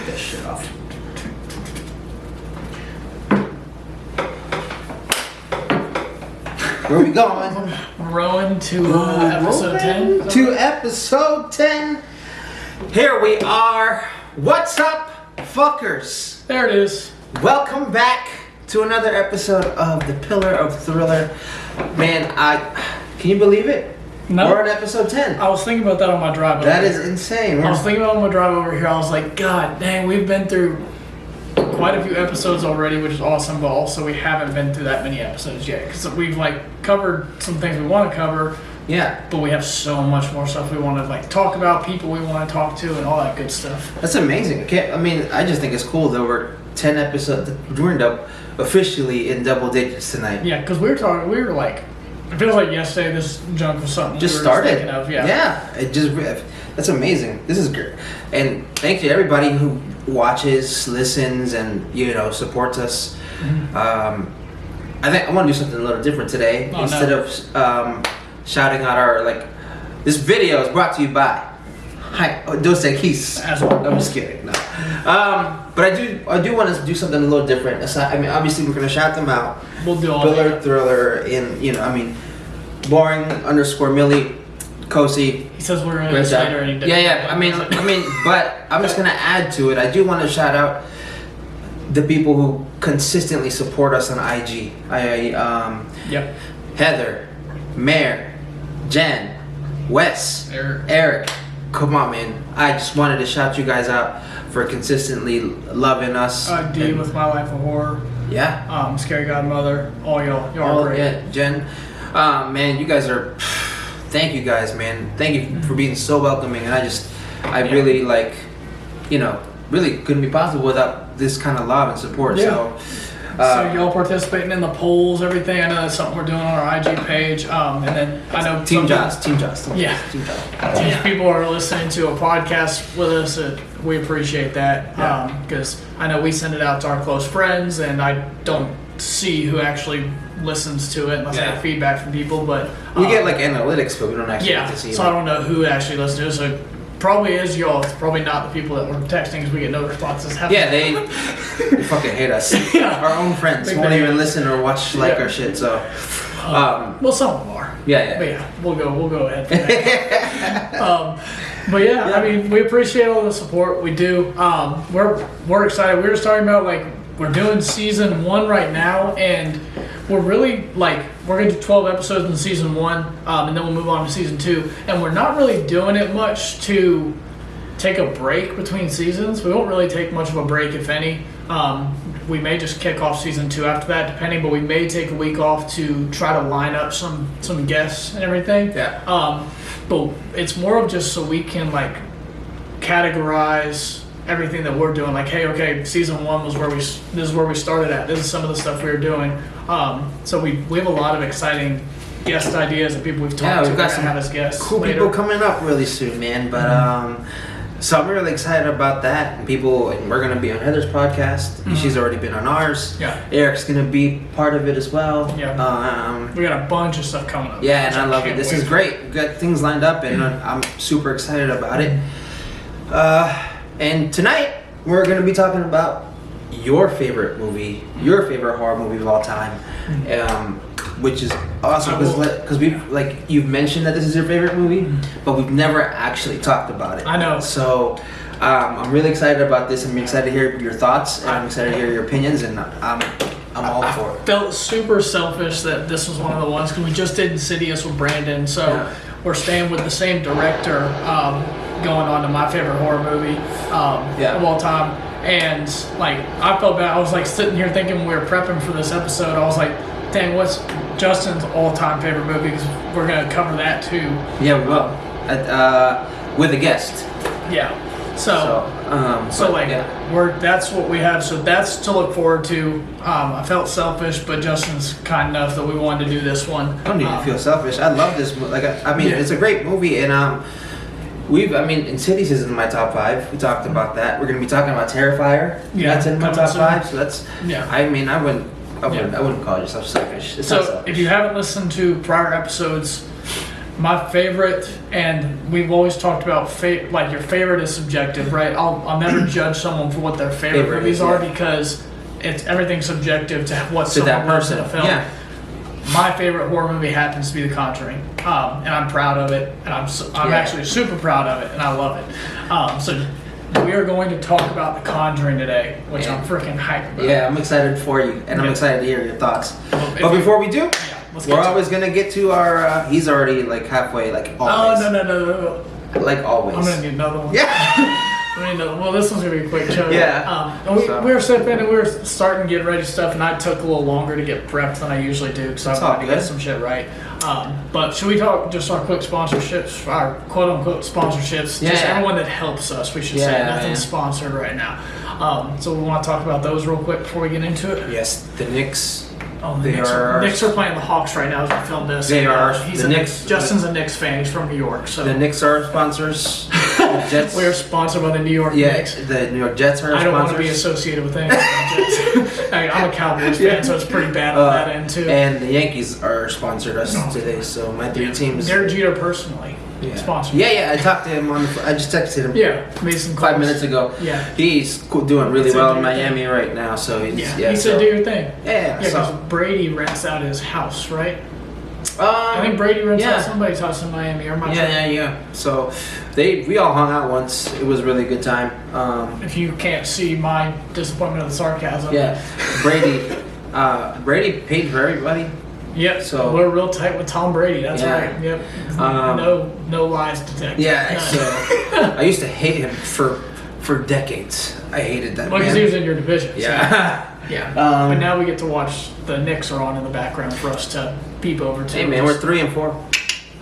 take that shit off. Where we going? Rowing to episode 10. To episode 10. Here we are. What's up, fuckers? There it is. Welcome back to another episode of The Pillar of Thriller. Man, can you believe it? No. We're on episode 10. I was thinking about that on my drive over That here. is insane. I was thinking about it on my drive over here. I was like, God dang, we've been through quite a few episodes already, which is awesome, but also we haven't been through that many episodes yet. Because we've covered some things we want to cover. Yeah. But we have so much more stuff we want to talk about, people we want to talk to, and all that good stuff. That's amazing. I just think it's cool that we're 10 episodes. We're officially in double digits tonight. Yeah, because we were like, it feels like yesterday this junk was something Just we were started. Just thinking of. Yeah. That's amazing. This is great. And thank you to everybody who watches, listens, and supports us. Mm-hmm. I think I want to do something a little different today. Instead of shouting out our this video is brought to you by Dos Equis. I'm just kidding. No. But I do want to do something a little different. Obviously we're gonna shout them out. We'll do all Pillar that. Thriller boring _ Millie, Kosi. He says we're gonna say later any day. Yeah. But I'm just gonna add to it. I do want to shout out the people who consistently support us on IG. Yep. Heather, Mare, Jen, Wes, Eric. Come on, man. I just wanted to shout you guys out for consistently loving us. D with My Life of Horror. Yeah. Scary Godmother. All y'all are great. Yeah, Jen. Man, you guys are. Thank you guys, man. Thank you for being so welcoming, and really really couldn't be possible without this kind of love and support. Yeah. So y'all participating in the polls, everything. I know that's something we're doing on our IG page. And then I know Team Joss. Yeah. People are listening to a podcast with us. We appreciate that because I know we send it out to our close friends, and I don't see who actually listens to it unless I get feedback from people. But we get analytics, but we don't actually get to see. So I don't know who actually listens to it. So probably is y'all. It's probably not the people that we're texting because we get no responses. They fucking hate us. Our own friends won't even listen or watch our shit. So, well, some of them are. Yeah. But we'll go ahead for that. But we appreciate all the support. We do. We're excited. We were just talking about we're doing season 1 right now, and we're really we're gonna do 12 episodes in season 1, and then we'll move on to season 2. And we're not really doing it much to take a break between seasons. We won't really take much of a break, if any. We may just kick off season 2 after that, depending. But we may take a week off to try to line up some guests and everything. Yeah. But it's more of just so we can categorize everything that we're doing. Season 1 was this is where we started at. This is some of the stuff we were doing. So we have a lot of exciting guest ideas and people we've talked to. We've got some have as guests. Cool later. people coming up really soon, man. But so I'm really excited about that. And we're gonna be on Heather's podcast. Mm-hmm. She's already been on ours. Yeah. Eric's gonna be part of it as well. Yeah. We got a bunch of stuff coming up. Yeah, and I love it. This is great. We've got things lined up, and I'm super excited about it. And tonight we're gonna be talking about your favorite movie, your favorite horror movie of all time, which is awesome because you've mentioned that this is your favorite movie, but we've never actually talked about it. I know. So I'm really excited about this. I'm excited to hear your thoughts, and I'm excited to hear your opinions, and I'm all for it. I felt super selfish that this was one of the ones because we just did Insidious with Brandon, so we're staying with the same director. Going on to my favorite horror movie of all time, and I felt bad. I was sitting here thinking when we were prepping for this episode, I was like, dang, what's Justin's all-time favorite movie? Because we're gonna cover that too. Yeah, we will. With a guest. Yeah. That's what we have. So that's to look forward to. I felt selfish, but Justin's kind enough that we wanted to do this one. I don't need to feel selfish. I love this movie. It's a great movie, and Insidious is in my top 5. We talked about that. We're gonna be talking about Terrifier. Yeah, that's in my top 5. So that's. Yeah. I wouldn't call yourself selfish. So if you haven't listened to prior episodes, My favorite, and we've always talked about like your favorite is subjective, right? I'll never judge someone for what their favorite movies are because everything's subjective to what someone loves in a film. Yeah. My favorite horror movie happens to be The Conjuring, and I'm proud of it, and I'm actually super proud of it, and I love it. So we are going to talk about The Conjuring today, which I'm freaking hyped about. Yeah, I'm excited for you, and I'm excited to hear your thoughts. But before we do, we're always going to get to our, he's already like halfway, like always. Oh, no. Like always. I'm going to need another one. Yeah. Well, this one's gonna be a quick show. Yeah. We were sipping and we were starting to get ready stuff, and I took a little longer to get prepped than I usually do because I wanted to get some shit right. But should we talk just our quick sponsorships, our quote unquote sponsorships? Yeah. Just everyone that helps us, we should say. Nothing's sponsored right now. So we want to talk about those real quick before we get into it. Yes, the Knicks. Oh, the Knicks are playing the Hawks right now as we film this. They are. Justin's a Knicks fan. He's from New York. So the Knicks are sponsors. The Jets. We are sponsored by the New York Knicks. The New York Jets are sponsors. I don't want to be associated with anything. I'm a Cowboys fan, so it's pretty bad on that end too. And the Yankees are sponsored us today. So my three teams. Derek Jeter personally. Sponsored. Yeah. I talked to him I just texted him. Yeah, made some 5 minutes ago. Yeah, he's doing really well in Miami right now. So he said do your thing. Yeah. Because Brady rents out his house, right? I think Brady rents out somebody's house in Miami. Or Yeah. So we all hung out once. It was a really good time. If you can't see my disappointment of the sarcasm. Yeah, Brady paid for everybody. Yep. So we're real tight with Tom Brady. That's right. Yep. No lies detected. Yeah. So I used to hate him for decades. I hated that. Well, because he was in your division. Yeah. So, yeah. But now we get to watch the Knicks are on in the background for us to peep over to. Hey man, we're 3 and 4.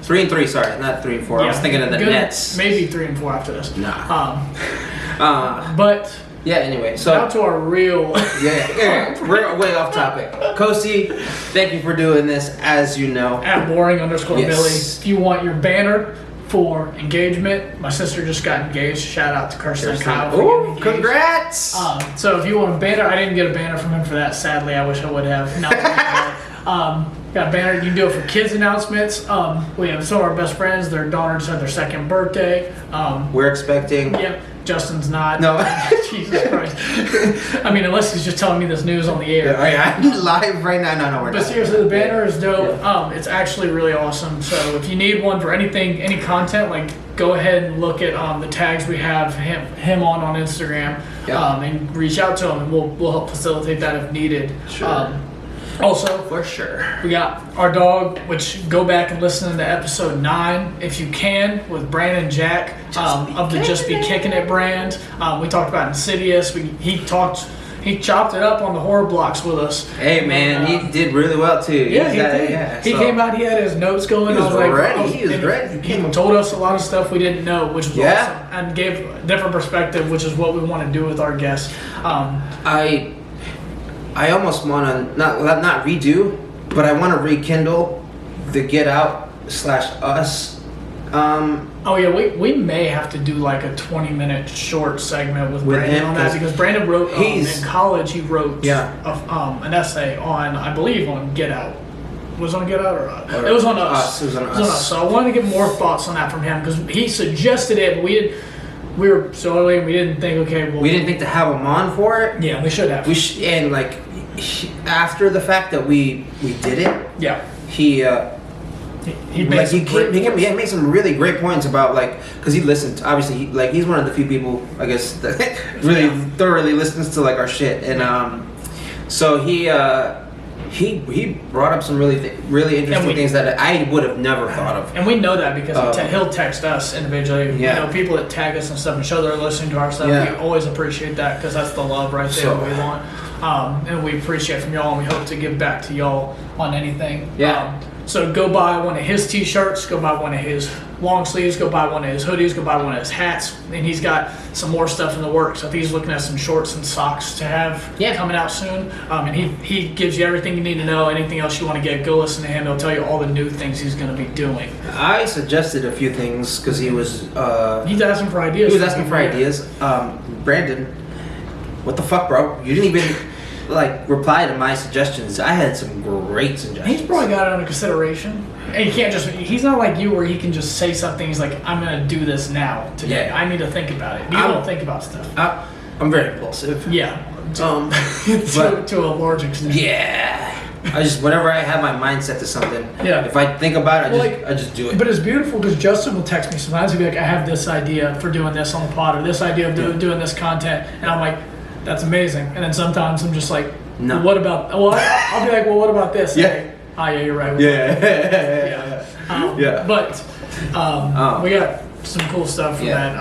3 and 3. Sorry, not 3 and 4. I was thinking of the Nets. Maybe 3 and 4 after this. Nah. But. Yeah, anyway, so now to our real we're way off topic. Kosi, thank you for doing this, as you know. At boring_Billy. If you want your banner for engagement, my sister just got engaged. Shout out to Kirsten and Kyle. Oh, congrats! So if you want a banner, I didn't get a banner from him for that, sadly. I wish I would have. Got a banner. You can do it for kids announcements. We have some of our best friends. Their daughter just had their 2nd birthday. We're expecting. Yep. Justin's not. No. Jesus Christ. I mean, unless he's just telling me this news on the air. Yeah, I'm live right now. No, we're not. But seriously, the banner is dope. It's actually really awesome. So if you need one for anything, any content, like go ahead and look at the tags we have him on Instagram, and reach out to him, and we'll help facilitate that if needed. Sure. Also, for sure, we got our dog, which go back and listen to episode 9 if you can, with Brandon Jack of the Just Be Kicking It brand. We talked about Insidious. He chopped it up on the horror blocks with us. Hey man, he did really well too. Yeah, he came out. He had his notes going. He was ready. He was ready. He told us a lot of stuff we didn't know, which was awesome, and gave a different perspective, which is what we want to do with our guests. I almost want to not redo, but I want to rekindle the Get Out /Us. We may have to do like a 20-minute short segment with Brandon him, on that, because Brandon wrote in college. He wrote an essay on Get Out. Was it on Get Out or it was on Us. It was on Us. So I wanted to get more thoughts on that from him, because he suggested it, but we were so early and we didn't think, we didn't think to have him on for it. Yeah, we should have. After the fact that we did it. Yeah. He made some really great points about because he listened. Obviously, he's one of the few people I guess that really thoroughly listens to our shit, and so he brought up some really interesting things that I would have never thought of. And we know that because he'll text us individually. Yeah. You know, people that tag us and stuff and show they're listening to our stuff. Yeah. We always appreciate that, because that's the love right there that we want. And we appreciate from y'all, and we hope to give back to y'all on anything. Yeah. So go buy one of his t-shirts, go buy one of his long sleeves, go buy one of his hoodies, go buy one of his hats, and he's got some more stuff in the works. I think he's looking at some shorts and socks to have coming out soon. And he gives you everything you need to know. Anything else you want to get, go listen to him. He'll tell you all the new things he's going to be doing. I suggested a few things because he was... he's asking for ideas. He was asking for ideas. Brandon, what the fuck, bro? You didn't even... like reply to my suggestions. I had some great suggestions. He's probably got it under consideration. And he can't just, he's not like you where he can just say something. He's like, I'm going to do this now, today. Yeah. I need to think about it. You don't think about stuff. I'm very impulsive. Yeah. But, to a large extent. Yeah. Whenever I have my mind set to something, yeah. If I think about it, I just do it. But it's beautiful because Justin will text me sometimes. He'll be like, I have this idea for doing this on the pod, or this idea of doing this content. And I'm like, that's amazing. And then sometimes I'm just like, no. Well, what about, I'll be like, well, what about this? Yeah. Hey, oh, yeah, you're right. Yeah. But we got some cool stuff from that.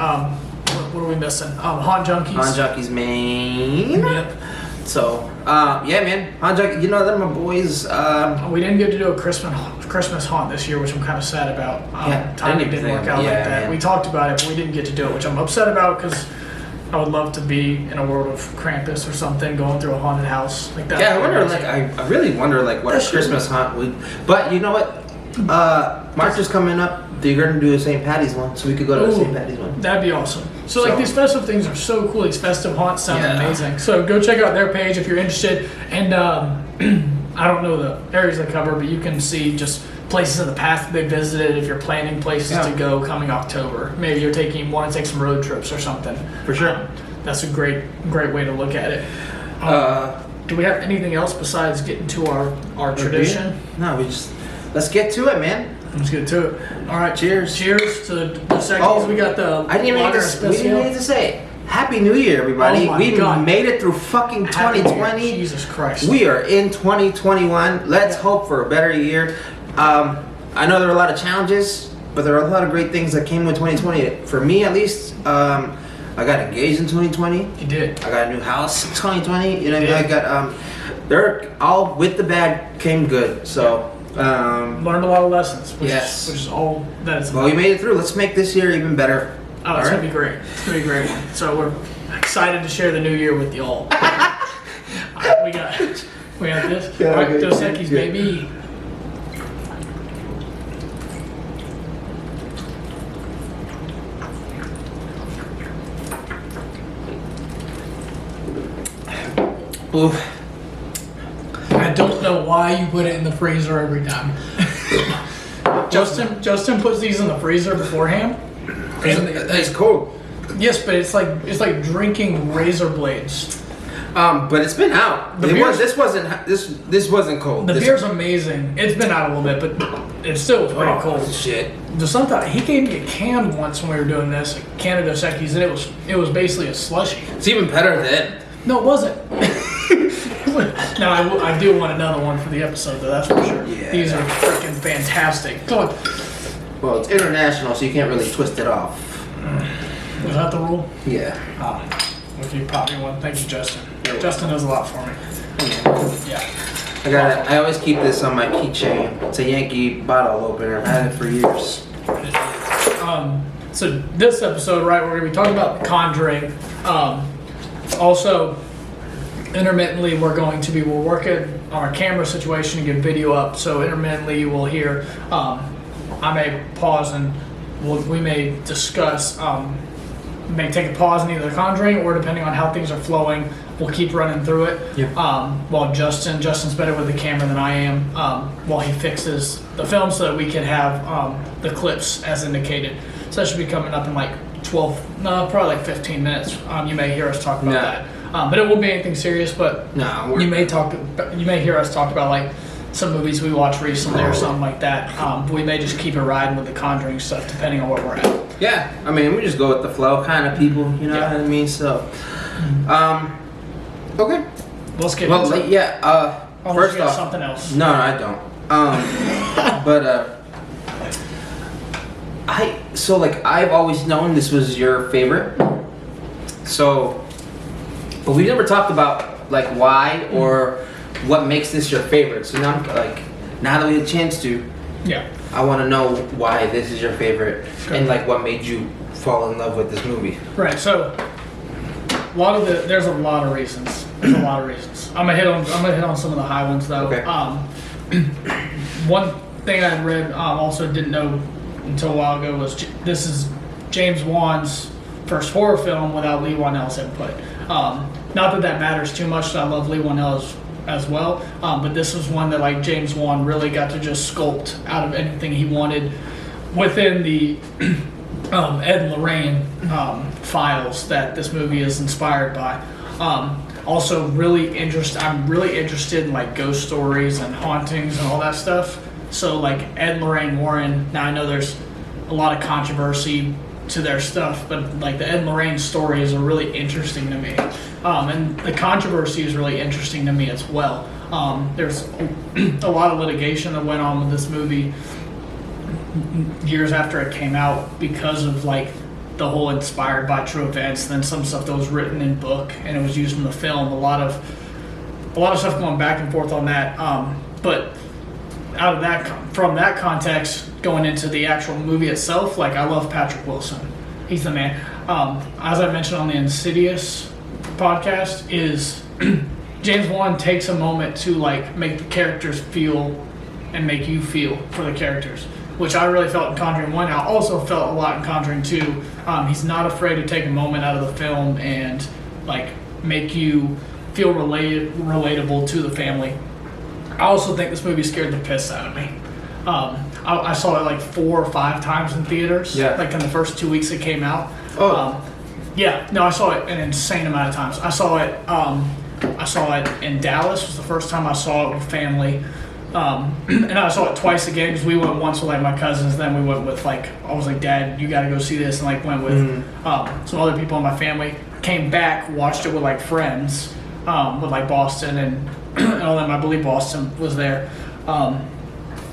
What are we missing? Haunt Junkies. Haunt Junkies, man. Yep. So, yeah, man. Haunt Junkies, they're my boys. We didn't get to do a Christmas haunt this year, which I'm kind of sad about. Timing didn't work out like that. Man. We talked about it, but we didn't get to do it, which I'm upset about because I would love to be in a world of Krampus or something, going through a haunted house like that. Yeah, I wonder, I really wonder, what a Christmas haunt would. But you know what? March is coming up. They're going to do a St. Patty's one, so we could go to a St. Patty's one. That'd be awesome. So, these festive things are so cool. These festive haunts sound amazing. So go check out their page if you're interested. And I don't know the areas they cover, but you can see just places in the past that they visited if you're planning places to go coming October. Maybe you're want to take some road trips or something. For sure. That's a great way to look at it. Do we have anything else besides getting to our tradition? No, let's get to it, man. Let's get to it. All right, cheers. Cheers to the second. We got the we didn't need to say it. Happy New Year, everybody. Oh we made it through fucking 2020. Jesus Christ. We are in 2021. Let's hope for a better year. I know there are a lot of challenges, but there are a lot of great things that came with 2020. For me, at least, I got engaged in 2020. You did. I got a new house in 2020. You know what I mean? I got they're all with the bad came good. So learned a lot of lessons. Which is all that is. Well, we made it through. Let's make this year even better. Oh, it's gonna be great. It's gonna be a great one. So we're excited to share the new year with y'all. We got this. All right, Dos Equis, baby. Oof. I don't know why you put it in the freezer every time. Justin puts these in the freezer beforehand. It's cold. Yes, but it's like drinking razor blades. But it's been out. This wasn't cold. The beer's amazing. It's been out a little bit, but it still was pretty cold. Shit. He gave me a can once when we were doing this, a can of Dos Equis, and it was basically a slushy. It's even better than. No, it wasn't. Now I do want another one for the episode, though. That's for sure. Yeah. These are freaking fantastic. Come on. Well, it's international, so you can't really twist it off. Was that the rule? Yeah. If you pop me one, thank you, Justin. Justin does a lot for me. Yeah. I always keep this on my keychain. It's a Yankee bottle opener. I've had it for years. So this episode, right, we're going to be talking about Conjuring. Also, intermittently, we're working on our camera situation to get video up. So intermittently, you will hear. I may pause and we may discuss. May take a pause in either the Conjuring or depending on how things are flowing, we'll keep running through it. Yep. While Justin's better with the camera than I am. While he fixes the film so that we can have the clips as indicated. So that should be coming up in like probably 15 minutes. You may hear us talk about that. But it won't be anything serious. But you may hear us talk about like some movies we watched recently or something like that. We may just keep it riding with the Conjuring stuff depending on where we're at. Yeah, I mean, we just go with the flow kind of people, you know what I mean? So, okay. Let's get into it. Yeah, first off, something else. No, I don't. But, I've always known this was your favorite. So, but we never talked about, like, why or what makes this your favorite. So now, now that we had a chance to, I want to know why this is your favorite and like what made you fall in love with this movie. Right. So there's a lot of reasons. There's a lot of reasons. I'm gonna hit on some of the high ones though. Okay. One thing I read also didn't know until a while ago was this is James Wan's first horror film without Lee Whannell's input. not that matters too much. I love Lee Whannell as well, but this was one that like James Wan really got to just sculpt out of anything he wanted within the Ed and Lorraine files that this movie is inspired by. Also, I'm really interested in like ghost stories and hauntings and all that stuff. So like Ed and Lorraine Warren. Now I know there's a lot of controversy to their stuff, but like the Ed and Lorraine stories are really interesting to me, and the controversy is really interesting to me as well. There's a lot of litigation that went on with this movie years after it came out because of like the whole inspired by true events, and then some stuff that was written in book and it was used in the film. A lot of stuff going back and forth on that, but out of that, from that context, going into the actual movie itself, like I love Patrick Wilson. He's the man. As I mentioned on the Insidious podcast, is James Wan takes a moment to like make the characters feel and make you feel for the characters, which I really felt in Conjuring 1. I also felt a lot in Conjuring 2. He's not afraid to take a moment out of the film and like make you feel relatable to the family. I also think this movie scared the piss out of me. I saw it like 4 or 5 times in theaters, like in the first 2 weeks it came out. I saw it an insane amount of times. I saw it in Dallas. Was the first time I saw it with family. And I saw it twice again because we went once with like my cousins, then we went with like, I was like, Dad, you gotta go see this, and like went with some other people in my family. Came back, watched it with like friends, with like Boston and all them. I believe Boston was there.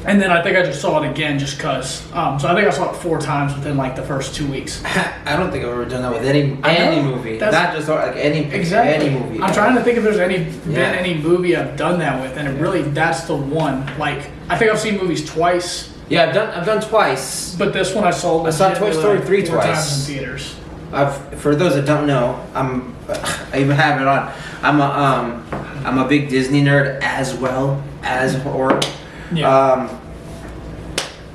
And then I think I just saw it again just cause. So I think I saw it 4 times within like the first 2 weeks. I don't think I've ever done that with any movie. Not just like any movie. I'm trying to think if there's been any movie I've done that with, and it really, that's the one. Like I think I've seen movies twice. Yeah, I've done twice. But this one I saw Toy Story 3 4 twice. times in theaters. For those that don't know, I even have it on. I'm a big Disney nerd as well as horror. Yeah.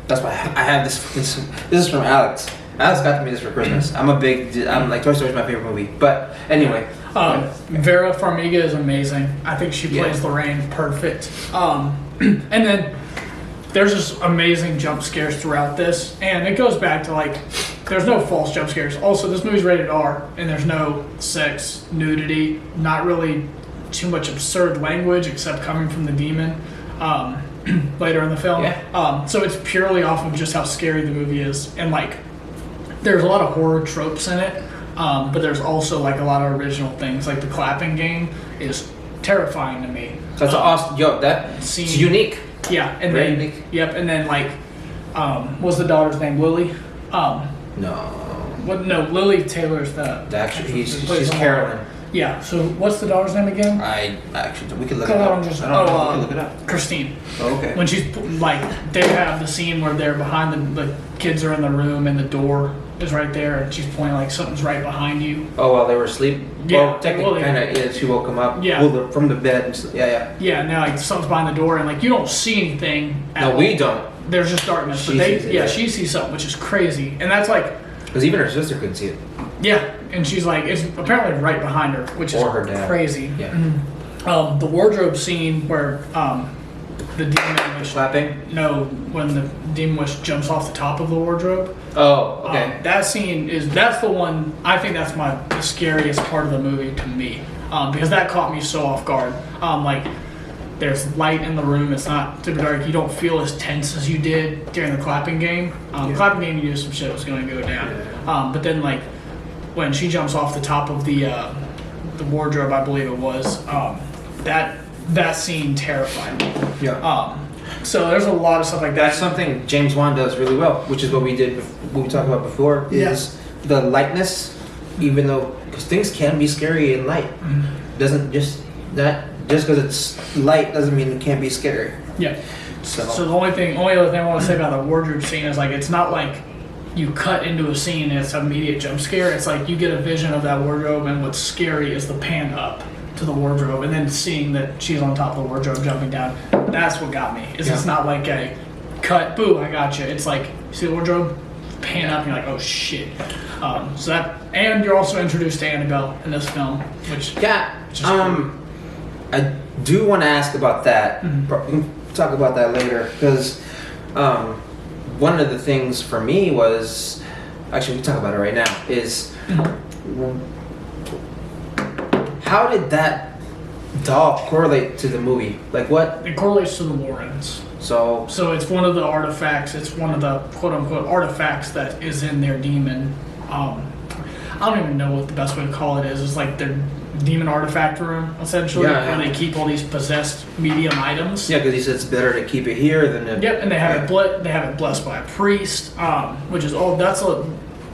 That's why I have this. This is from Alex. Alex got me this for Christmas. I'm like Toy Story is my favorite movie. But anyway, Vera Farmiga is amazing. I think she plays Lorraine perfect. And then there's just amazing jump scares throughout this, and it goes back to like there's no false jump scares. Also, this movie's rated R, and there's no sex, nudity, not really too much absurd language except coming from the demon. Later in the film. So it's purely off of just how scary the movie is, and like there's a lot of horror tropes in it, but there's also like a lot of original things. Like the clapping game is terrifying to me. That's awesome. It's unique. Yeah, and very then unique. Yep, and then like what's the daughter's name? Lily? No, Lily Taylor's the actually she's Carolyn. Yeah, so what's the daughter's name again? We could look it up. We can look it up. Christine. Oh, okay. When she's like, they have the scene where they're behind the kids are in the room and the door is right there, and she's pointing like something's right behind you. Oh, while they were asleep? Yeah. Well, technically, she woke them up. Yeah. From the bed. Yeah. Yeah, and now like something's behind the door, and like you don't see anything. We don't. There's just darkness. She sees something, which is crazy, and that's like. Because even her sister couldn't see it. Yeah, and she's like, it's apparently right behind her, which is crazy. Yeah. Mm-hmm. The wardrobe scene where the demon wish clapping. No, when the demon wish jumps off the top of the wardrobe. Oh, okay. That scene that's the one. I think that's the scariest part of the movie to me, because that caught me so off guard. Like. There's light in the room. It's not super dark. You don't feel as tense as you did during the clapping game. Clapping game, you knew some shit was going to go down. But then, like, when she jumps off the top of the wardrobe, I believe it was, that scene terrified me. Yeah. So there's a lot of stuff like that. That's something James Wan does really well, which is what we talked about before. Is the lightness, even though because things can be scary in light, doesn't just that. Just because it's light doesn't mean it can't be scary. Yeah. So the only other thing I want to say about the wardrobe scene is like it's not like you cut into a scene and it's an immediate jump scare. It's like you get a vision of that wardrobe, and what's scary is the pan up to the wardrobe and then seeing that she's on top of the wardrobe jumping down. That's what got me. It's not like a cut, boo, I got you. It's like, see the wardrobe? pan up and you're like, oh shit. So that, and you're also introduced to Annabelle in this film, which is cool. I do want to ask about that. Mm-hmm. We can talk about that later because one of the things for me was actually we can talk about it right now is how did that doll correlate to the movie? Like what? It correlates to the Warrens. So it's one of the artifacts. It's one of the quote unquote artifacts that is in their demon. I don't even know what the best way to call it is. It's like their demon artifact room, essentially, where they keep all these possessed medium items. Yeah, because he said it's better to keep it here than to. Yep, and they have they have it blessed by a priest, which is that's a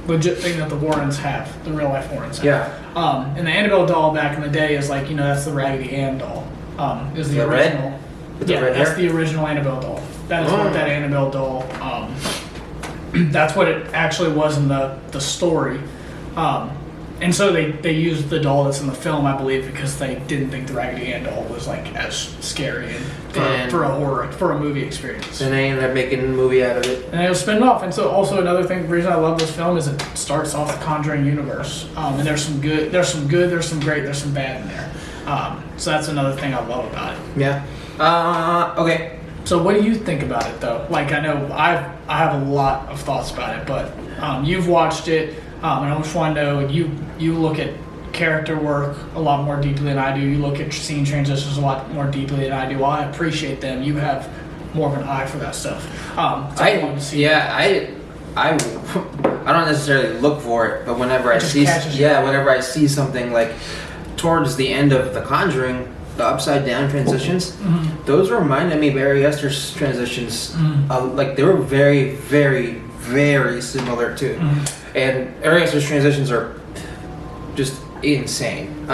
legit thing that the Warrens have, the real life Warrens have. Yeah. And the Annabelle doll back in the day is like, that's the Raggedy Ann doll. Is the original. Red? With the Yeah, red that's hair? the original Annabelle doll. That is what that Annabelle doll. That's what it actually was in the story. And so they used the doll that's in the film, I believe, because they didn't think the Raggedy Ann doll was like as scary for a movie experience. And they ended up making a movie out of it. And it was spin off. And so also another thing, the reason I love this film is it starts off the Conjuring universe. And there's some good, there's some great, there's some bad in there. So that's another thing I love about it. Yeah. Okay. So what do you think about it though? Like I know I have a lot of thoughts about it, but you've watched it, and I just want to know you look at character work a lot more deeply than I do. You look at scene transitions a lot more deeply than I do. While I appreciate them, you have more of an eye for that stuff. I don't necessarily look for it, but whenever whenever I see something like towards the end of The Conjuring, the upside down transitions, those reminded me of Ari Aster's transitions. Like they were very, very, very similar too. And Ari Aster's transitions are just insane.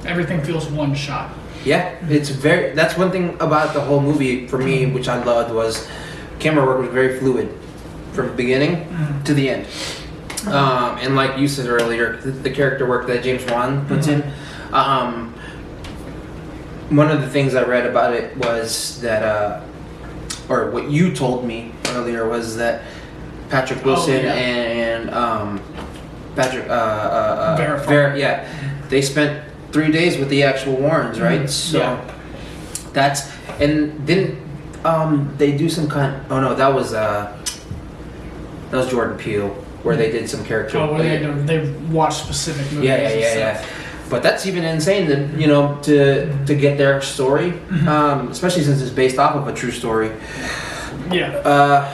Everything feels one shot. Yeah, that's one thing about the whole movie for me, which I loved, was camera work was very fluid from beginning to the end. And like you said earlier, the character work that James Wan puts in. One of the things I read about it was that, or what you told me earlier was that Patrick Wilson and Vera, they spent 3 days with the actual Warrens, right? So that's, and didn't they do some kind? Oh no, that was Jordan Peele, where they did some character. Oh, where they watched specific movies. Yeah. But that's even insane to to get their story, especially since it's based off of a true story. Yeah.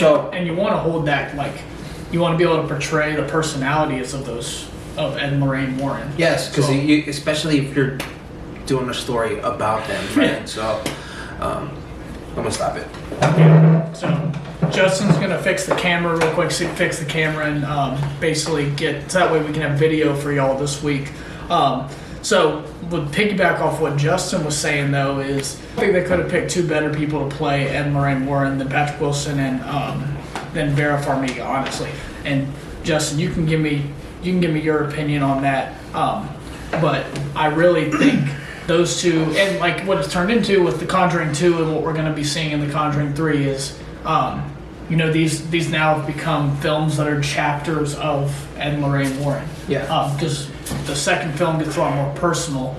And you want to hold that, like, you want to be able to portray the personalities of Ed and Lorraine Warren. Yes, because especially if you're doing a story about them, right? So, I'm gonna stop it. Okay. So Justin's gonna fix the camera real quick. Fix the camera and basically so that way we can have video for y'all this week. So would piggyback off what Justin was saying though is I think they could have picked two better people to play Ed and Lorraine Warren than Patrick Wilson and than Vera Farmiga, honestly. And Justin, you can give me your opinion on that. But I really think those two, and like what it's turned into with The Conjuring 2 and what we're going to be seeing in The Conjuring 3 is, these now have become films that are chapters of Ed and Lorraine Warren. Yeah. Because the second film gets a lot more personal.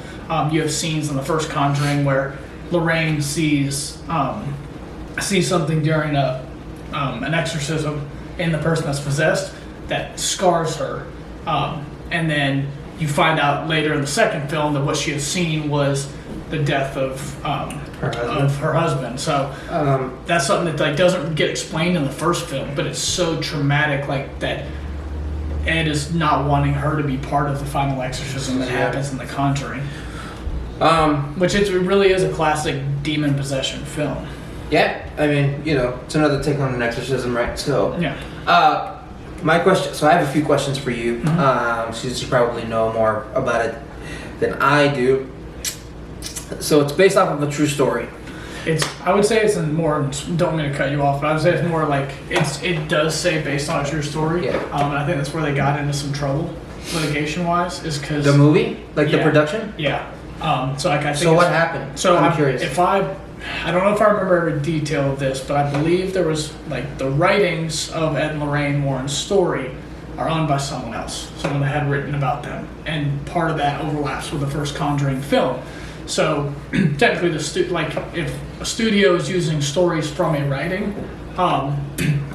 You have scenes in the first Conjuring where Lorraine sees something during an exorcism in the person that's possessed that scars her, and then you find out later in the second film that what she has seen was the death of her husband. So that's something that doesn't get explained in the first film, but it's so traumatic, like that Ed is not wanting her to be part of the final exorcism that happens in The Conjuring. Which it really is a classic demon possession film. Yeah, I mean, it's another take on an exorcism, right? So, my question. So I have a few questions for you. Since you probably know more about it than I do. So it's based off of a true story. I would say it's more. Don't mean to cut you off, but I would say it's more like it does say based on a true story. Yeah. And I think that's where they got into some trouble, litigation-wise, is because the movie, the production. Yeah. So I think. So what happened? So I'm curious. If I I don't know if I remember every detail of this, but I believe there was like the writings of Ed and Lorraine Warren's story are owned by someone else, someone that had written about them, and part of that overlaps with the first Conjuring film. So technically, if a studio is using stories from a writing,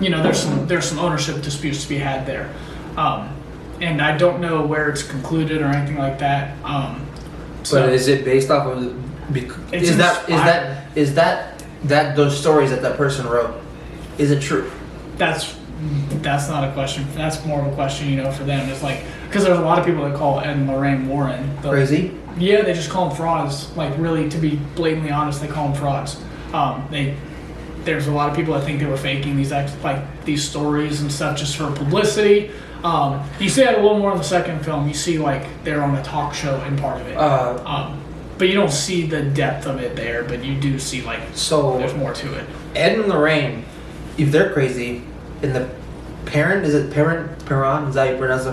there's some ownership disputes to be had there, and I don't know where it's concluded or anything like that. But is it based off of? Is that those stories that person wrote? Is it true? That's not a question. That's more of a question, for them. It's like, because there's a lot of people that call Ed and Lorraine Warren crazy. Yeah, they just call them frauds. Like, really, to be blatantly honest, they call them frauds. There's a lot of people that think they were faking these stories and stuff just for publicity. You see that a little more in the second film. You see they're on a talk show in part of it. But you don't see the depth of it there. But you do see there's more to it. Ed and Lorraine, if they're crazy, in the Perron, is it Perron? Is that how you pronounce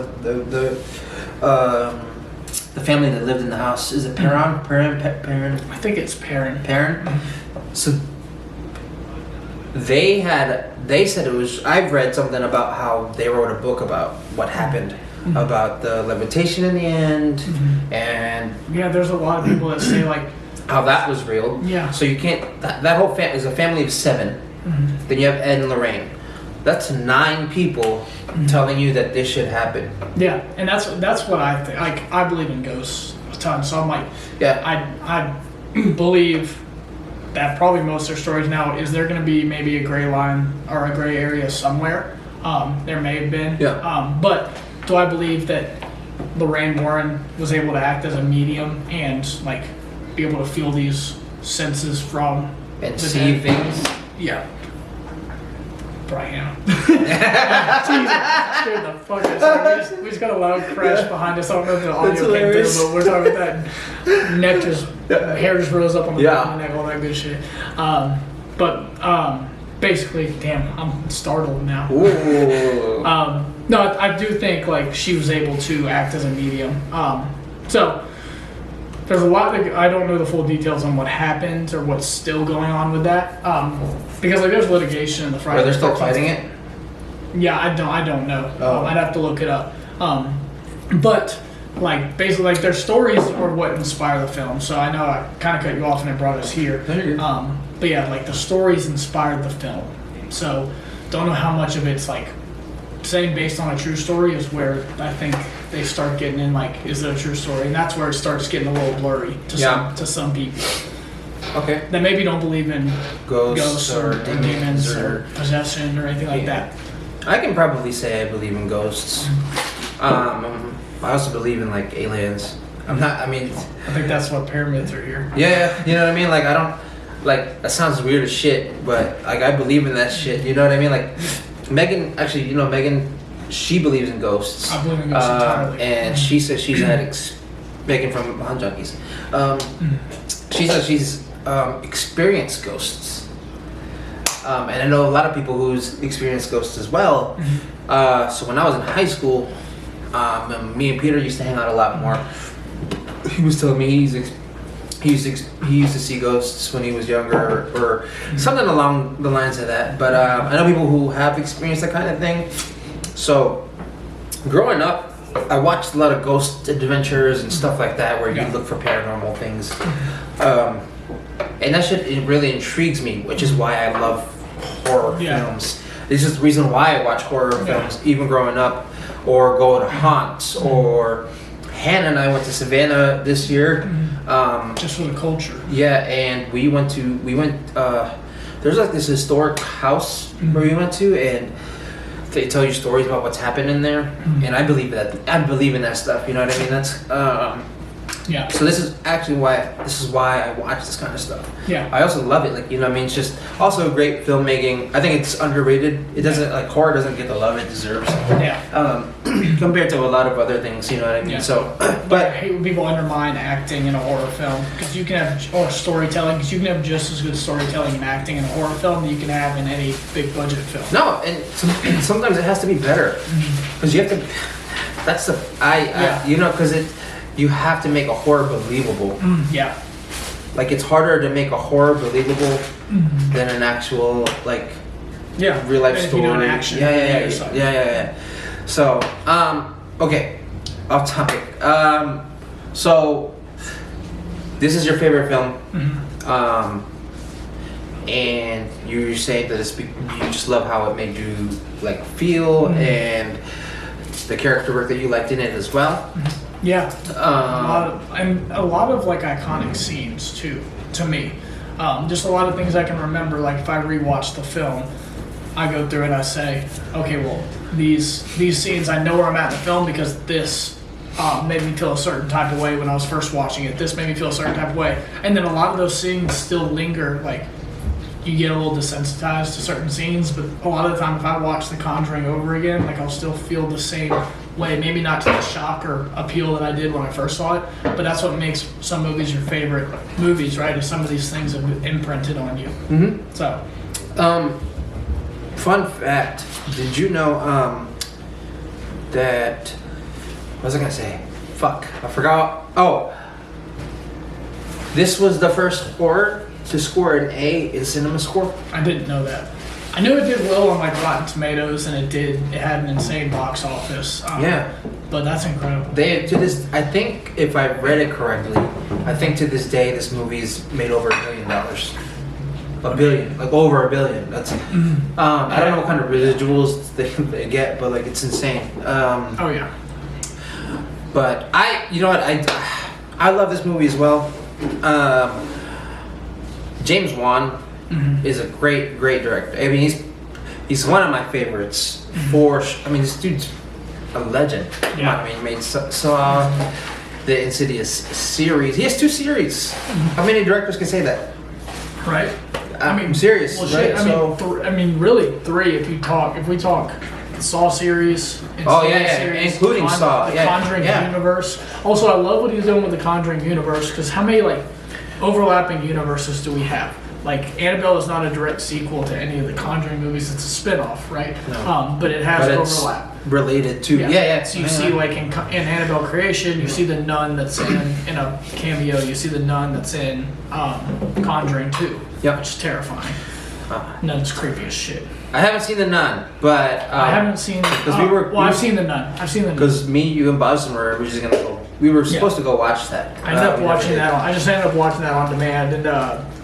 the family that lived in the house? Is it Perron? Perron? I think it's Perron. Perron. So they said it was. I've read something about how they wrote a book about what happened, about the levitation in the end, and yeah, there's a lot of people that say how that was real. Yeah. So you can't. That whole family is a family of 7. Then you have Ed and Lorraine. That's 9 people telling you that this should happen. Yeah, and that's what I think. I believe in ghosts a ton, so I'm I believe that probably most of their stories now is there going to be maybe a gray line or a gray area somewhere. There may have been. Yeah. But do I believe that Lorraine Warren was able to act as a medium and be able to feel these senses from and see things? Yeah. Brian. Jesus, scared the fuck out of us. We just got a loud crash behind us. I don't know if the audio came through, but we're talking about that neck hair just rose up on the back of the neck, all that good shit. Basically, damn, I'm startled now. No, I do think she was able to act as a medium. So there's a lot that I don't know the full details on what happened or what's still going on with that. Because there's litigation in the Friday. Are they still fighting it? Yeah, I don't know. I'd have to look it up. But basically their stories are what inspire the film. So I know I kind of cut you off and I brought us here. But yeah, the stories inspired the film. So don't know how much of it's saying based on a true story is where I think they start getting in is it a true story? And that's where it starts getting a little blurry to some people. Okay. That maybe don't believe in ghosts or demons or possession or anything like that. I can probably say I believe in ghosts. I also believe in aliens. I think that's what pyramids are here. Yeah, you know what I mean? I don't that sounds weird as shit, but I believe in that shit. You know what I mean? Megan, actually, Megan, she believes in ghosts. I believe in ghosts entirely. And she says she's had Megan from Hunt Junkies. She says she's experienced ghosts. And I know a lot of people who's experienced ghosts as well. So when I was in high school, me and Peter used to hang out a lot more. He was telling me he used to see ghosts when he was younger, or something along the lines of that. But I know people who have experienced that kind of thing. So growing up, I watched a lot of ghost adventures and stuff like that, where you look for paranormal things. And that shit, it really intrigues me, which is why I love horror films. This is the reason why I watch horror films, even growing up, or go to haunts, or Hannah and I went to Savannah this year. Just for the culture. Yeah, and we went. There's this historic house where we went to, and they tell you stories about what's happened in there, and I believe that. I believe in that stuff. You know what I mean? That's Yeah. So this is actually why I watch this kind of stuff. Yeah. I also love it. Like, you know what I mean? It's just also great filmmaking. I think it's underrated. It doesn't, like, horror doesn't get the love it deserves. Yeah. Compared to a lot of other things, you know what I mean? Yeah. So, but I hate when people undermine acting in a horror film, because you can have, or storytelling, because you can have just as good storytelling and acting in a horror film that you can have in any big budget film. No, and sometimes it has to be better, because you have to. That's the you know, because you have to make a horror believable. Yeah. like it's harder to make a horror believable than an actual like real life story. You know, an action Yeah. So okay, off topic. So this is your favorite film, and you say that you just love how it made you like feel and the character work that you liked in it as well. Yeah, a lot of like iconic scenes too. To me, just a lot of things I can remember. Like if I rewatch the film, I go through it. I say, okay, well these scenes I know where I'm at in the film because this made me feel a certain type of way when I was first watching it. This made me feel a certain type of way, and then a lot of those scenes still linger. Like you get a little desensitized to certain scenes, but a lot of the time if I watch The Conjuring over again, like I'll still feel the same way. Maybe not to the shock or appeal that I did when I first saw it, but that's what makes some movies your favorite movies, right? Is some of these things have imprinted on you. So, fun fact: did you know that? What was I gonna say? Fuck, I forgot. Oh, this was the first horror to score an A in Cinema Score. I didn't know that. I knew it did well on like Rotten Tomatoes, and it had an insane box office. But that's incredible. I think if I read it correctly, I think to this day this movie's made over $1 billion. $1 billion, like over $1 billion. That's I don't know what kind of residuals they get, but like it's insane. Oh yeah. But you know what, I love this movie as well. James Wan is a great director. I mean, he's one of my favorites for. I mean, this dude's a legend. Yeah. I mean, he made the Insidious series. He has 2 series. How many directors can say that? Right. I'm serious. Well, right? shit, I mean, really 3 if we talk the Saw series. Series, including Saw. The Conjuring universe. Also, I love what he's doing with the Conjuring universe because how many like overlapping universes do we have? Like Annabelle is not a direct sequel to any of the Conjuring movies; it's a spin-off, right? No. But it has overlap. Related to So you see, like in Annabelle Creation, you see the nun that's in a cameo. You see the nun that's in Conjuring 2, which is terrifying. Nun's creepy as shit. I haven't seen The Nun, but I haven't seen. I've seen The Nun. Because me, you, and Boston were just gonna go. We were supposed to go watch that. I ended up watching that. I just ended up watching that on demand, and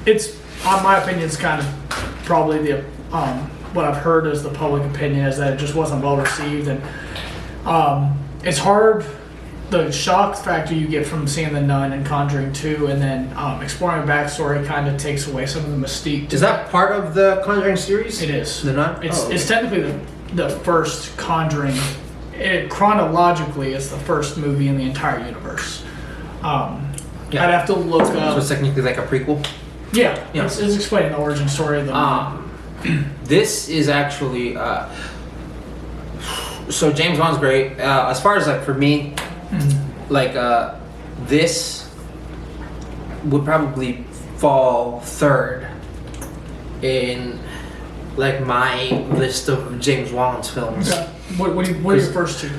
it's, in my opinion, it's kind of probably the what I've heard as the public opinion is that it just wasn't well received, and it's hard. The shock factor you get from seeing The Nun and Conjuring 2 and then exploring the backstory kind of takes away some of the mystique. Is that part of the Conjuring series? It is. The Nun? It's technically the first Conjuring. Chronologically, it's the first movie in the entire universe. I'd have to look up. So it's technically like a prequel? Yeah. It's explaining the origin story of the movie. This is actually... so James Wan's great. As far as like for me... Like this would probably fall 3rd in like my list of James Wan's films. Okay. What are your first 2?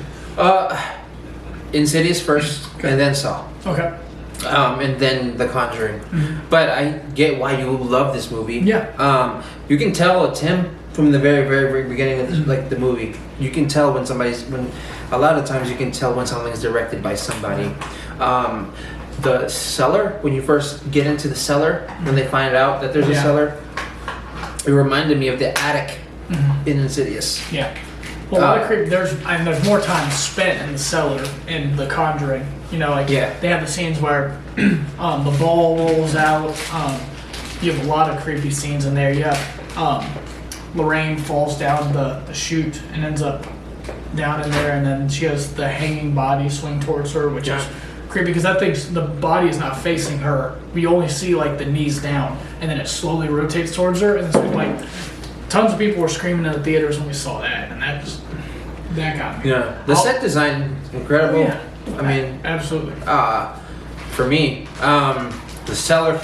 Insidious first, and then Saw. Okay. And then The Conjuring. But I get why you love this movie. Yeah. You can tell it's him from the very, very, very beginning of the movie. You can tell when a lot of times you can tell when something is directed by somebody. The cellar, when you first get into the cellar, when they find out that there's a cellar, it reminded me of the attic in Insidious. Yeah. Well, a lot of there's more time spent in the cellar in The Conjuring. You know, like they have the scenes where the ball rolls out. You have a lot of creepy scenes in there. You have Lorraine falls down the chute and ends up down in there, and then she has the hanging body swing towards her, which is creepy because I think the body is not facing her. We only see like the knees down, and then it slowly rotates towards her, and it's like tons of people were screaming in the theaters when we saw that, and that got me. Yeah, the set design incredible. Yeah. I mean, absolutely. For me, the cellar.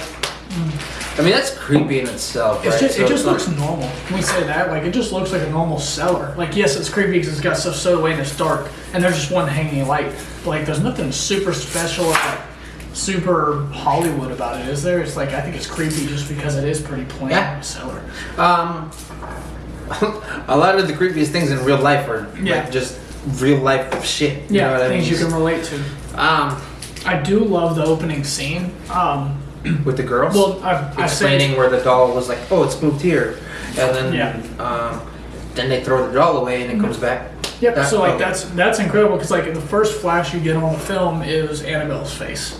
I mean, that's creepy in itself. It Right? just looks normal. When we say that, like it just looks like a normal cellar. Like yes, it's creepy because it's got stuff sewed away and it's dark, and there's just one hanging light. But like, there's nothing super special. Like super Hollywood about it, is there? It's like, I think it's creepy just because it is pretty plain. Yeah. In the cellar. A lot of the creepiest things in real life are like just real life shit. You know what things I mean? you can relate to. I do love the opening scene. With the girls? Well, explaining where the doll was like, oh, it's moved here. And then then they throw the doll away and it comes back. Yep, so like that's incredible because like the first flash you get on the film is Annabelle's face.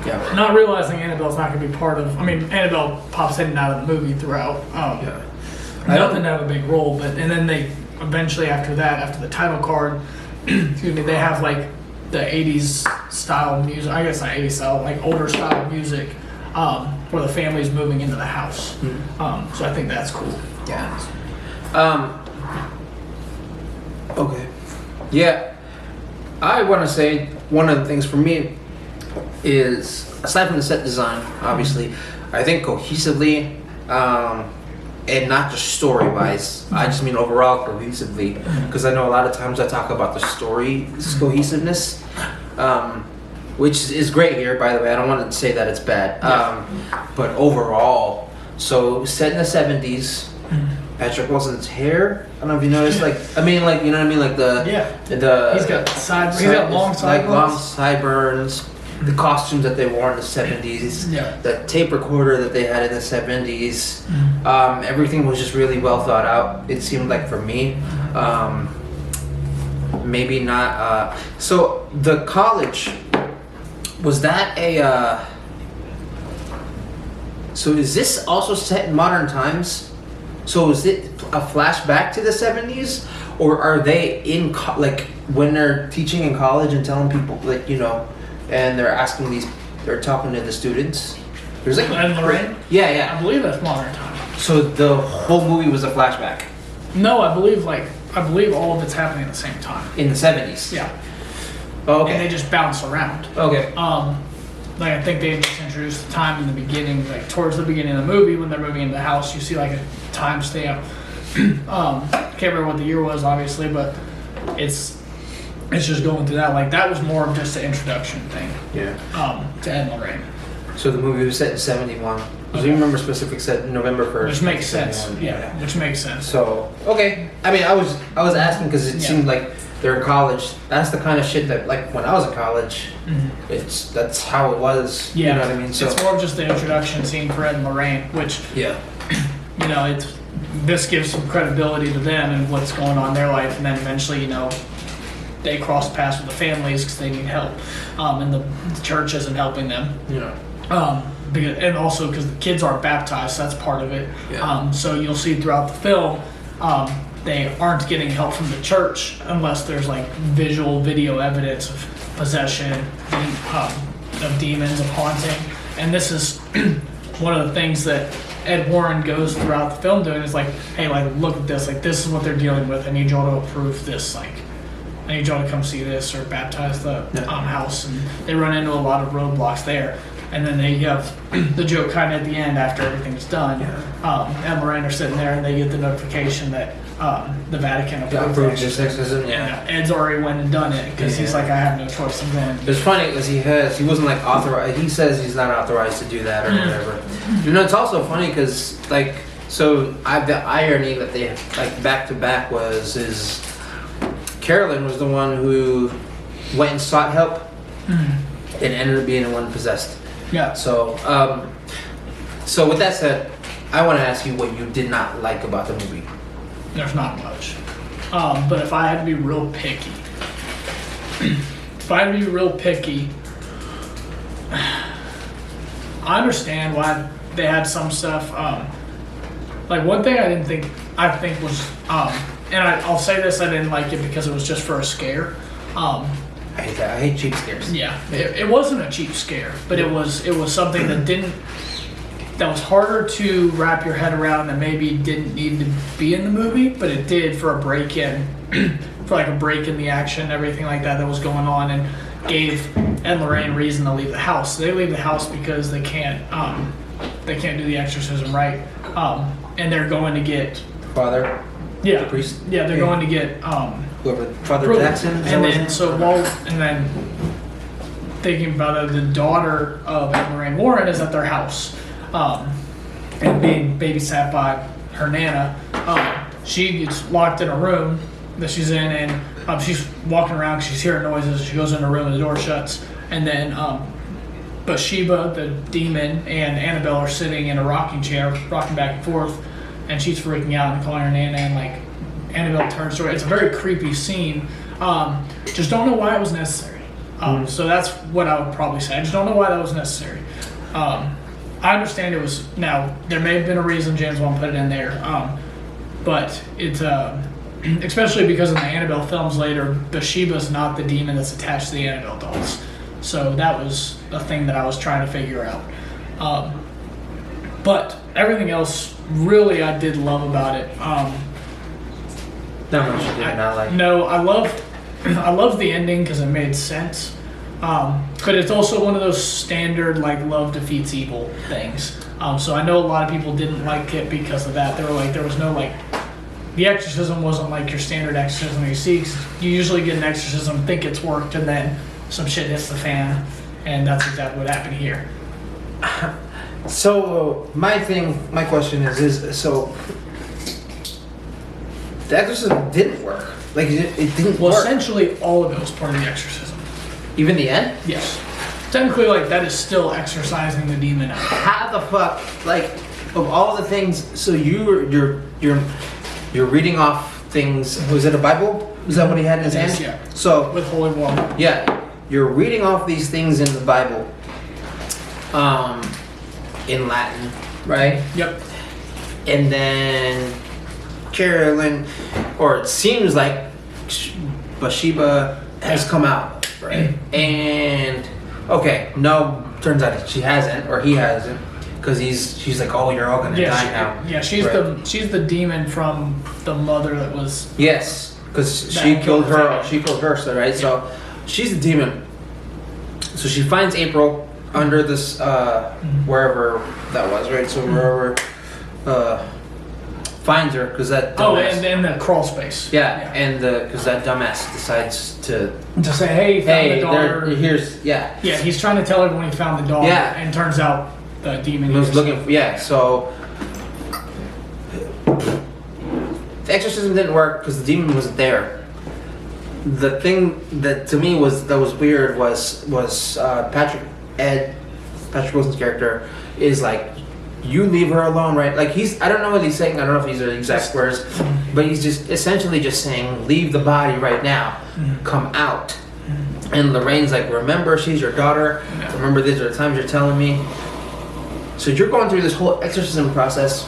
Yeah. Not realizing Annabelle's not going to be part of. I mean, Annabelle pops in and out of the movie throughout. Nothing to have a big role, but and then they eventually after the title card, excuse me, they have like the 80s style music. I guess not 80s style, like older style music, where the family's moving into the house. So I think that's cool. Yeah. Okay. Yeah. I want to say one of the things for me is, aside from the set design, obviously, I think cohesively, and not just story-wise, I just mean overall cohesively, because I know a lot of times I talk about the story's cohesiveness, which is great here, by the way. I don't want to say that it's bad, but overall, so set in the 70s, Patrick Wilson's hair, I don't know if you noticed, like, I mean, like, you know what I mean, like he's got he's got long sideburns. Like long sideburns, the costumes that they wore in the 70s, the tape recorder that they had in the 70s, everything was just really well thought out, it seemed like for me. Maybe not, so the college, was that a, so is this also set in modern times? So is it a flashback to the 70s? Or are they in, like, when they're teaching in college and telling people, like, you know, and they're talking to the students? There's like and Lorraine? Yeah. I believe that's modern time. So the whole movie was a flashback? No, I believe all of it's happening at the same time. In the 70s? Yeah. Oh, okay. And they just bounce around. Okay. Like I think they just introduced the time in the beginning, like towards the beginning of the movie when they're moving into the house, you see like a timestamp. Can't remember what the year was, obviously, but it's just going through that. Like that was more of just an introduction thing. Yeah. To Ed and Lorraine. So the movie was set in 71. Do you remember specific set November 1st? Which makes sense. Yeah, which makes sense. So okay. I mean, I was asking because it seemed like they're in college. That's the kind of shit that, like, when I was in college, that's how it was. Yeah. You know what I mean? So it's more of just the introduction scene for Ed and Lorraine, which you know, this gives some credibility to them and what's going on in their life, and then eventually, you know, they cross paths with the families because they need help, and the church isn't helping them. And also because the kids aren't baptized, so that's part of it. So you'll see throughout the film, they aren't getting help from the church unless there's like video evidence of possession, of demons, of haunting. And this is one of the things that Ed Warren goes throughout the film doing is like, hey, like, look at this, like, this is what they're dealing with. I need y'all to approve this, like, I need y'all to come see this or baptize the house. And they run into a lot of roadblocks there. And then they have the joke kind of at the end after everything's done. Ed and Lorraine are sitting there and they get the notification that the Vatican approved this exorcism. Ed's already went and done it because he's like, I have no choice. I'm going. It's funny because he wasn't like authorized. He says he's not authorized to do that or whatever. You know, it's also funny because like, so the irony that they like back to back is Carolyn was the one who went and sought help and ended up being the one possessed. Yeah. So, so with that said, I want to ask you what you did not like about the movie. There's not much. But if I had to be real picky, I understand why they had some stuff. Like one thing I think was, and I'll say this, I didn't like it because it was just for a scare. I hate that. I hate cheap scares. Yeah, it wasn't a cheap scare, but it was something that was harder to wrap your head around and maybe didn't need to be in the movie, but it did for a break-in, for like a break in the action, everything like that was going on, and gave Ed and Lorraine reason to leave the house. So they leave the house because they can't do the exorcism right, and they're going to get Father. Yeah, the priest. Yeah, they're going to get whoever Father Jackson. And then thinking about it, the daughter of Lorraine Warren is at their house, and being babysat by her nana. She gets locked in a room that she's in, and she's walking around. She's hearing noises. She goes in her room, and the door shuts. And then Bathsheba, the demon, and Annabelle are sitting in a rocking chair, rocking back and forth, and she's freaking out and calling her nana, and like Annabelle turns to her. It's a very creepy scene. Just don't know why it was necessary. So that's what I would probably say. I just don't know why that was necessary. I understand it was. Now there may have been a reason James Wan put it in there, but it's especially because in the Annabelle films later, Bathsheba's not the demon that's attached to the Annabelle dolls. So that was a thing that I was trying to figure out. But everything else, really, I did love about it. Not much you did not like. No, I loved the ending because it made sense. But it's also one of those standard like love defeats evil things. So I know a lot of people didn't like it because of that. They were like, there was no like, the exorcism wasn't like your standard exorcism you see. You usually get an exorcism, think it's worked, and then some shit hits the fan, and that's exactly what happened here. So my question is so the exorcism didn't work. Like it didn't work. Essentially all of it was part of the exorcism. Even the end? Yes. Technically, like that is still exorcising the demon out. How the fuck? Like of all the things, so you're reading off things. Was it a Bible? Is that what he had in his hand? Yeah. So with holy water. Yeah. You're reading off these things in the Bible, in Latin, right? Yep. And then Carolyn, or it seems like Bathsheba has come out, right? And okay, no, turns out she hasn't, or he hasn't, because she's like, oh, you're all gonna die now. Yeah, she's right. she's the demon from the mother that was. Yes, because she killed her. She killed her, so right. Yeah. So she's the demon. So she finds April under this wherever that was, right? So wherever finds her, because that dumbass, and the crawl space. Yeah. And because that dumbass decides to say, hey, found the daughter. Here's Yeah, he's trying to tell everyone he found the daughter. Yeah. And turns out the demon was looking for. Yeah. So the exorcism didn't work because the demon wasn't there. The thing that to me was weird was Patrick Wilson's character is like, you leave her alone, right? Like I don't know what he's saying. I don't know if these are the exact words, but he's just essentially just saying, leave the body right now, come out. And Lorraine's like, remember, she's your daughter. Remember, these are the times you're telling me. So you're going through this whole exorcism process,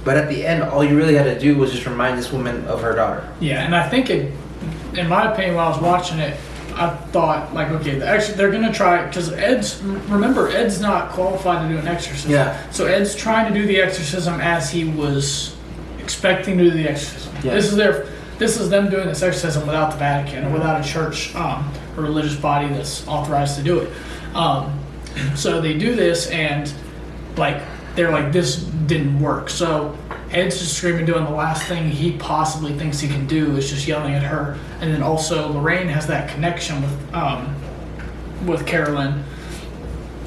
but at the end, all you really had to do was just remind this woman of her daughter. Yeah, and I think in my opinion, while I was watching it, I thought, like, okay, they're going to try, because Ed's not qualified to do an exorcism. Yeah. So Ed's trying to do the exorcism as he was expecting to do the exorcism. Yeah. This is them doing this exorcism without the Vatican, or without a church or religious body that's authorized to do it. So they do this, and, like, they're like, this didn't work. So Ed's just screaming, doing the last thing he possibly thinks he can do is just yelling at her. And then also Lorraine has that connection with Carolyn,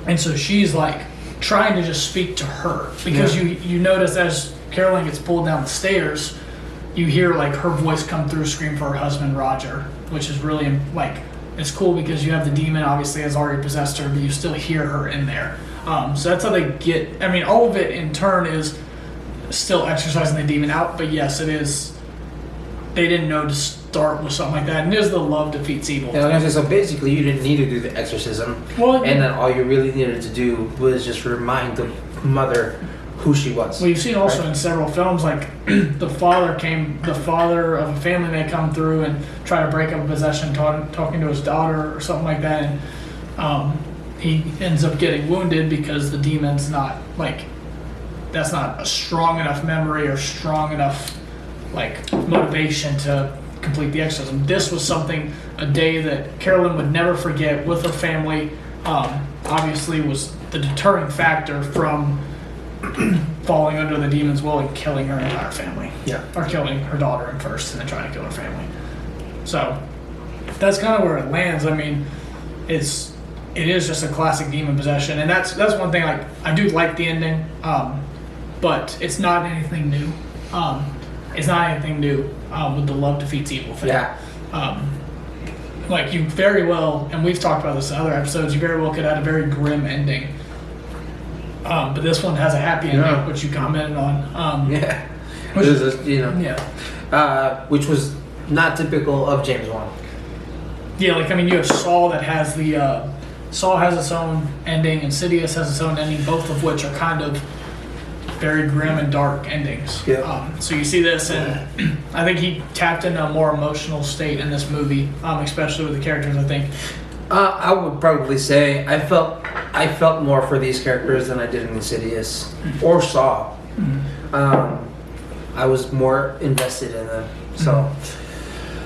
and so she's like trying to just speak to her, because you notice as Carolyn gets pulled down the stairs, you hear like her voice come through, scream for her husband Roger, which is really like, it's cool because you have the demon obviously has already possessed her, but you still hear her in there. So that's how they get. I mean, all of it in turn is still exercising the demon out, but yes, it is. They didn't know to start with something like that, and it is the love defeats evil. Yeah, I was gonna say, so basically, you didn't need to do the exorcism, and then all you really needed to do was just remind the mother who she was. Well, you've seen also in several films, like the father of a family may come through and try to break up a possession, talking to his daughter or something like that, and he ends up getting wounded because the demon's not like. That's not a strong enough memory or strong enough like motivation to complete the exorcism. This was a day that Carolyn would never forget with her family. Obviously was the deterring factor from falling under the demon's will and killing her entire family. Yeah. Or killing her daughter at first and then trying to kill her family. So that's kind of where it lands. I mean, it's it is just a classic demon possession, and that's one thing. Like, I do like the ending, but it's not anything new. It's not anything new with the love defeats evil thing. Yeah. Like, you very well, and we've talked about this in other episodes, you very well could add a very grim ending. But this one has a happy ending, which you commented on. Yeah. Which, Which was not typical of James Wan. Yeah, like, I mean, you have Saw that has the Saw has its own ending, Insidious has its own ending, both of which are kind of very grim and dark endings. Yeah. So you see this, and I think he tapped into a more emotional state in this movie, especially with the characters, I think. I would probably say I felt more for these characters than I did in Insidious or Saw. I was more invested in them. So,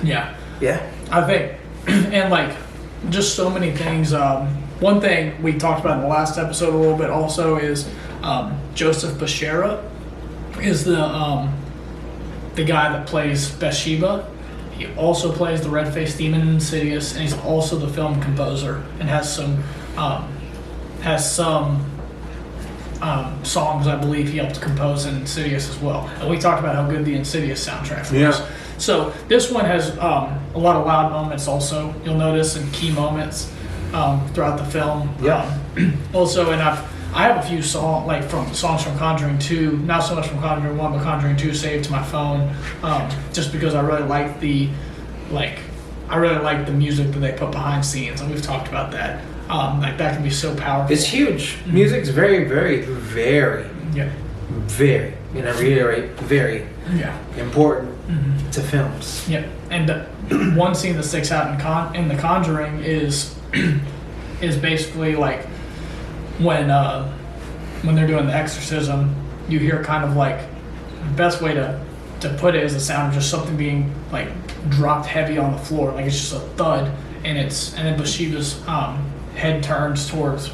yeah, I think, and like, just so many things. One thing we talked about in the last episode a little bit also is Joseph Bashara is the guy that plays Bathsheba. He also plays the red-faced demon in Insidious, and he's also the film composer and has some songs I believe he helped compose in Insidious as well. And we talked about how good the Insidious soundtrack was. Yeah. So this one has a lot of loud moments also, you'll notice, and key moments throughout the film. Yeah. Also, and I have a few songs from Conjuring 2, not so much from Conjuring 1, but Conjuring 2 saved to my phone, just because I really like the music that they put behind scenes, and we've talked about that. Like, that can be so powerful. It's huge. Music's very, very, very, very, and I reiterate, very important to films. Yeah, and one scene that sticks out in The Conjuring is basically like when they're doing the exorcism, you hear kind of like, the best way to put it is the sound of just something being like dropped heavy on the floor, like it's just a thud, and then Bathsheba's head turns towards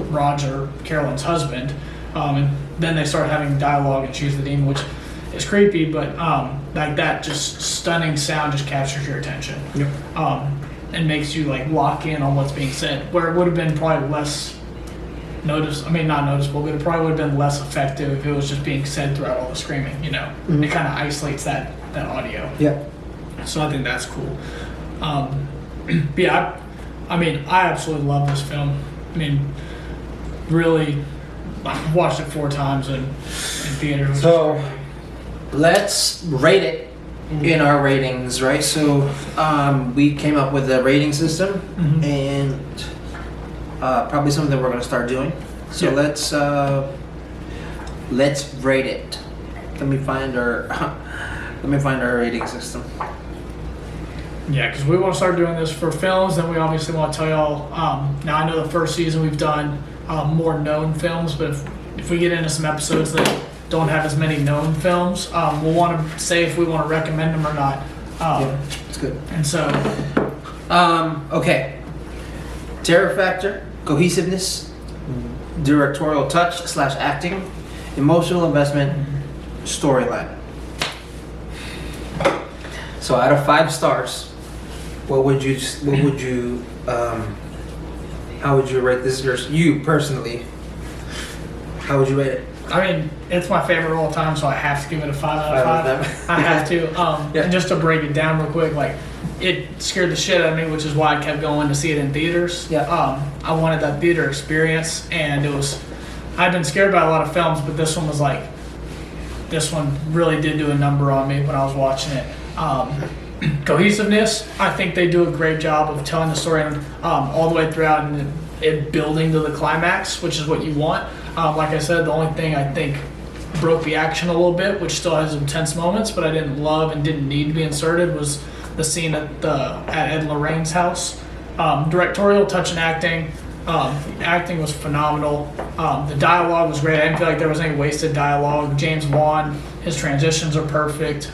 Roger, Carolyn's husband, and then they start having dialogue, and she's the demon, which is creepy, but like that just stunning sound just captures your attention. Yep. And makes you like lock in on what's being said, where it would have been probably less not noticeable, but it probably would have been less effective if it was just being said throughout all the screaming, It kind of isolates that audio. Yeah. So I think that's cool. But yeah, I absolutely love this film. I mean, really, I watched it 4 times in theaters. So, let's rate it in our ratings, right? So, we came up with a rating system, and probably something that we're going to start doing. So let's rate it. Let me find our rating system. Yeah, because we want to start doing this for films, then we obviously want to tell y'all. Now, I know the first season we've done more known films, but if we get into some episodes that don't have as many known films, we'll want to say if we want to recommend them or not. It's good. And so, okay. Terror factor, cohesiveness, directorial touch / acting, emotional investment, storyline. So out of 5 stars, how would you rate this? You personally, how would you rate it? I mean, it's my favorite of all time, so I have to give it a 5 out of 5. I have to. And just to break it down real quick, like, it scared the shit out of me, which is why I kept going to see it in theaters. Yeah. I wanted that theater experience, and I've been scared by a lot of films, but this one really did do a number on me when I was watching it. Cohesiveness, I think they do a great job of telling the story all the way throughout and it building to the climax, which is what you want. Like I said, the only thing I think broke the action a little bit, which still has intense moments, but I didn't love and didn't need to be inserted, was the scene at Ed and Lorraine's house. Directorial touch and acting. The acting was phenomenal. The dialogue was great. I didn't feel like there was any wasted dialogue. James Wan, his transitions are perfect.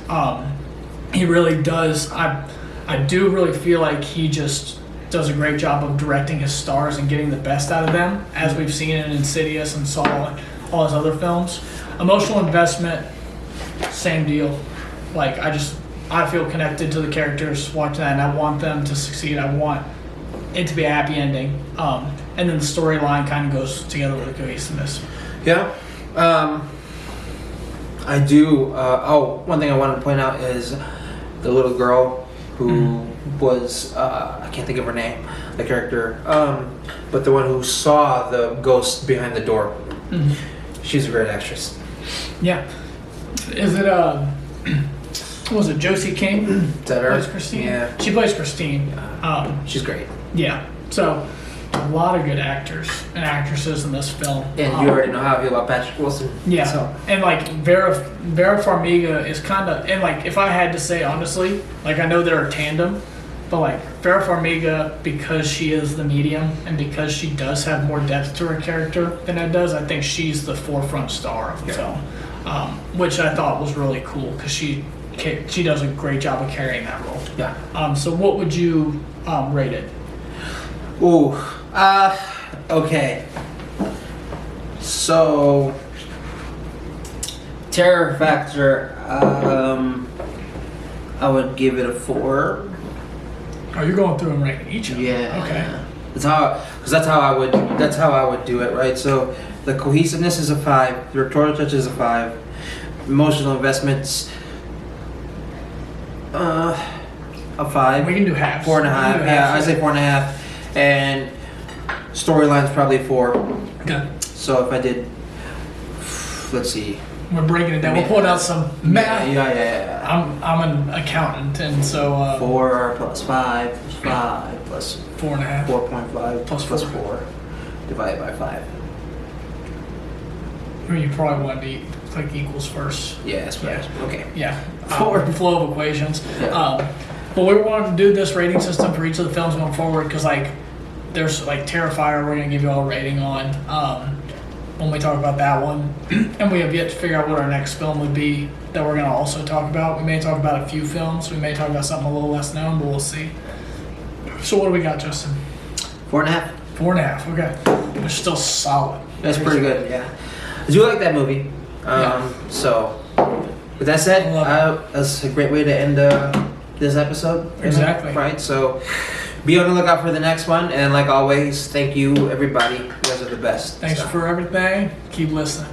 He really does. I do really feel like he just does a great job of directing his stars and getting the best out of them, as we've seen in Insidious and Saw and all his other films. Emotional investment, same deal. Like, I feel connected to the characters watching that, and I want them to succeed. I want it to be a happy ending, and then the storyline kind of goes together with the cohesiveness. Yeah. I do. One thing I wanted to point out is the little girl who was, I can't think of her name, the character, but the one who saw the ghost behind the door. Mm-hmm. She's a great actress. Yeah. Is it, what was it, Josie King? Is that her? Plays Christine? Yeah. She plays Christine. She's great. Yeah. So, a lot of good actors and actresses in this film. And you already know how I feel about Patrick Wilson. Yeah. So. And like Vera Farmiga is kind of, and like if I had to say honestly, like I know they're a tandem, but like Vera Farmiga, because she is the medium and because she does have more depth to her character than Ed does, I think she's the forefront star of the film, which I thought was really cool because she does a great job of carrying that role. Yeah. So what would you rate it? Ooh. Okay. So, terror factor, I would give it a 4. Oh, you're going through and ranking each of them. Yeah. Okay. That's how I would do it, right? So, the cohesiveness is a 5. The directorial touch is a 5. Emotional investments, a 5. We can do half. 4.5. Yeah, I say 4.5. And storyline's probably 4. Okay. So if I did, let's see. We're breaking it down. We're pulling out some math. Yeah. I'm an accountant, and so 4 plus 5 plus 5 plus 4.5. 4.5 Plus plus 4. 4 divided by 5. Or you probably want to click equals first. Yeah, that's what okay. Yeah. Forward flow of equations. Yeah. But we wanted to do this rating system for each of the films going forward because like there's like Terrifier we're going to give you all a rating on when we talk about that one. And we have yet to figure out what our next film would be that we're going to also talk about. We may talk about a few films. We may talk about something a little less known, but we'll see. So what do we got, Justin? 4.5. 4.5. Okay. Which is still solid. That's pretty good, yeah. I do like that movie. So, with that said, that's a great way to end this episode. Exactly. Right? So, be on the lookout for the next one. And like always, thank you, everybody. You guys are the best. Thanks for everything. Keep listening.